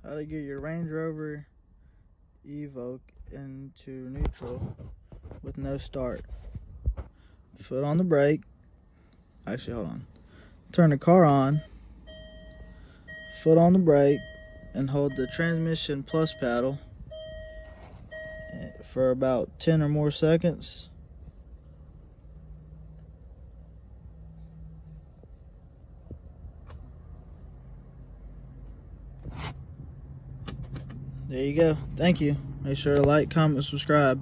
How to get your Range Rover Evoque into neutral with no start. Foot on the brake. Actually, hold on. Turn the car on. Foot on the brake and hold the transmission plus paddle for about 10 or more seconds. There you go. Thank you. Make sure to like, comment, subscribe.